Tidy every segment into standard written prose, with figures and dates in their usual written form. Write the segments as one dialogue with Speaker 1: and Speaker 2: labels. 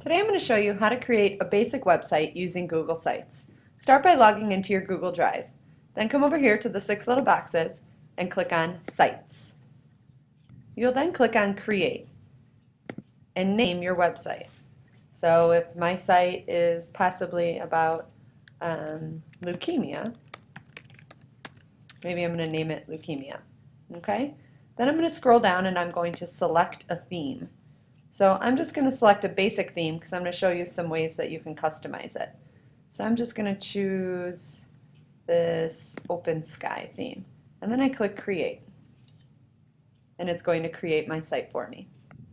Speaker 1: Today I'm going to show you how to create a basic website using Google Sites. Start by logging into your Google Drive. Then come over here to the 6 little boxes and click on Sites. You'll then click on Create and name your website. So if my site is possibly about leukemia, maybe I'm going to name it Leukemia. Okay? Then I'm going to scroll down and I'm going to select a theme. So I'm just going to select a basic theme because I'm going to show you some ways that you can customize it. So I'm just going to choose this open sky theme. And then I click Create. And it's going to create my site for me.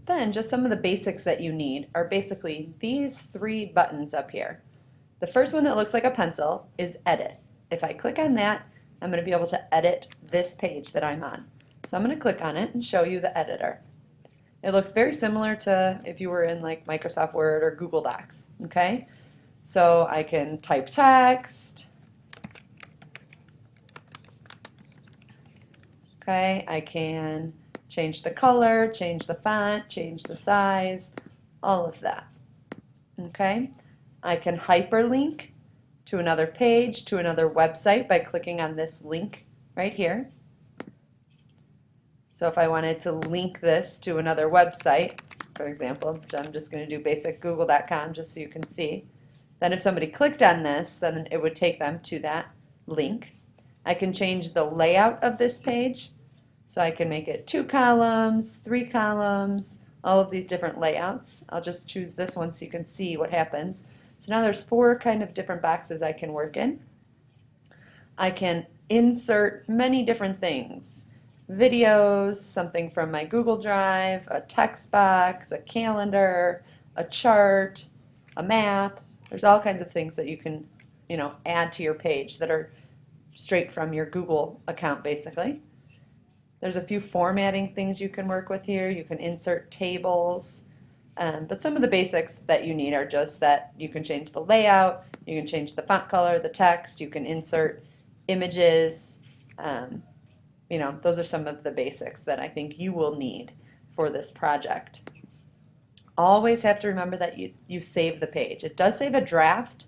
Speaker 1: Then just some of the basics that you need are basically these 3 buttons up here. The first one that looks like a pencil is Edit. If I click on that, I'm going to be able to edit this page that I'm on. So I'm going to click on it and show you the editor. It looks very similar to if you were in like Microsoft Word or Google Docs, okay? So I can type text, okay? I can change the color, change the font, change the size, all of that, okay? I can hyperlink to another page, to another website by clicking on this link right here. So if I wanted to link this to another website, for example, I'm just going to do basic google.com just so you can see. Then if somebody clicked on this, then it would take them to that link. I can change the layout of this page. So I can make it 2 columns, 3 columns, all of these different layouts. I'll just choose this one so you can see what happens. So now there's 4 kind of different boxes I can work in. I can insert many different things. Videos, something from my Google Drive, a text box, a calendar, a chart, a map. There's all kinds of things that you can, add to your page that are straight from your Google account basically. There's a few formatting things you can work with here. You can insert tables. But some of the basics that you need are just that you can change the layout, you can change the font color, the text, you can insert images. Those are some of the basics that I think you will need for this project. Always have to remember that you save the page. It does save a draft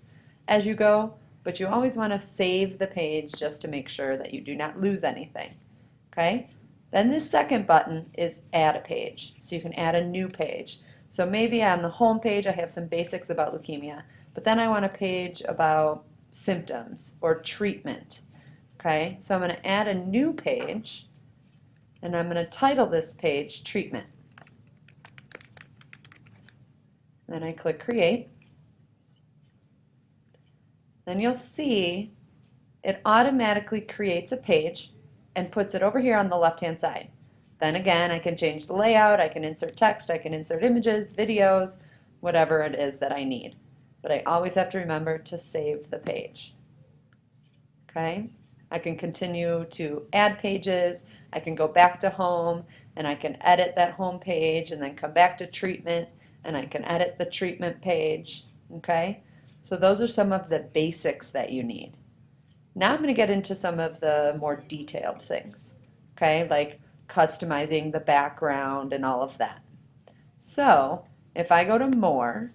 Speaker 1: as you go, but you always want to save the page just to make sure that you do not lose anything. Okay? Then this second button is Add a Page. So you can add a new page. So maybe on the home page I have some basics about leukemia, but then I want a page about symptoms or treatment. Okay, so I'm going to add a new page, and I'm going to title this page Treatment. Then I click Create. Then you'll see it automatically creates a page and puts it over here on the left-hand side. Then again, I can change the layout, I can insert text, I can insert images, videos, whatever it is that I need. But I always have to remember to save the page. Okay? I can continue to add pages, I can go back to home, and I can edit that home page and then come back to treatment, and I can edit the treatment page. Okay? So those are some of the basics that you need. Now I'm going to get into some of the more detailed things, okay, like customizing the background and all of that. So if I go to More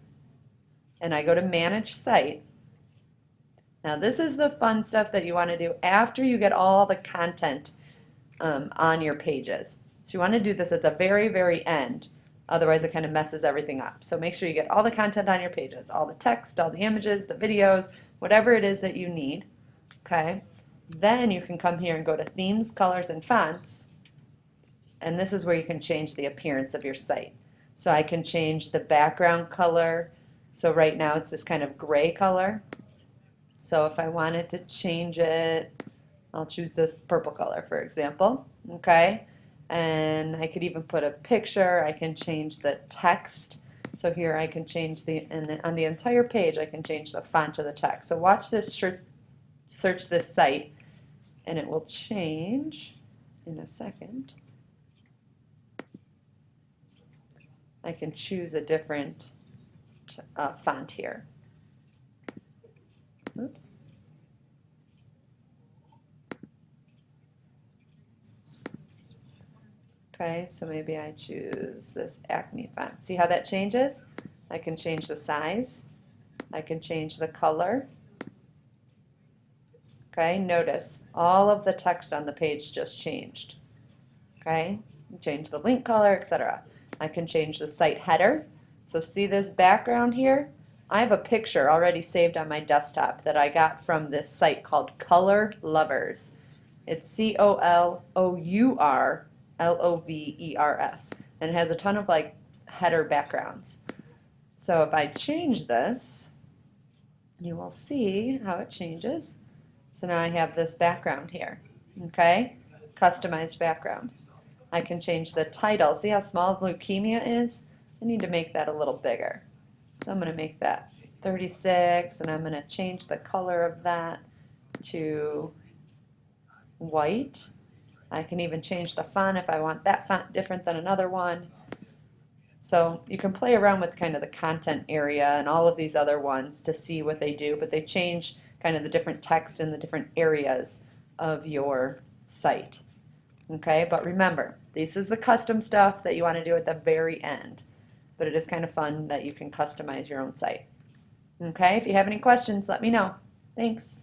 Speaker 1: and I go to Manage Site, now this is the fun stuff that you want to do after you get all the content on your pages. So you want to do this at the very, very end, otherwise it kind of messes everything up. So make sure you get all the content on your pages, all the text, all the images, the videos, whatever it is that you need. Okay, then you can come here and go to Themes, Colors, and Fonts, and this is where you can change the appearance of your site. So I can change the background color. So right now it's this kind of gray color. So if I wanted to change it, I'll choose this purple color, for example. Okay, and I could even put a picture. I can change the text. So here I can change on the entire page I can change the font of the text. So watch this search this site and it will change in a second. I can choose a different font here. Oops. Okay, so maybe I choose this Acme font. See how that changes? I can change the size. I can change the color. Okay, notice all of the text on the page just changed. Okay, change the link color, etc. I can change the site header. So see this background here? I have a picture already saved on my desktop that I got from this site called Color Lovers. It's COLOURLOVERS, and it has a ton of like header backgrounds. So if I change this, you will see how it changes. So now I have this background here, okay? Customized background. I can change the title. See how small leukemia is? I need to make that a little bigger. So I'm going to make that 36, and I'm going to change the color of that to white. I can even change the font if I want that font different than another one. So you can play around with kind of the content area and all of these other ones to see what they do, but they change kind of the different text in the different areas of your site. Okay, but remember, this is the custom stuff that you want to do at the very end, but it is kind of fun that you can customize your own site. Okay, if you have any questions, let me know. Thanks.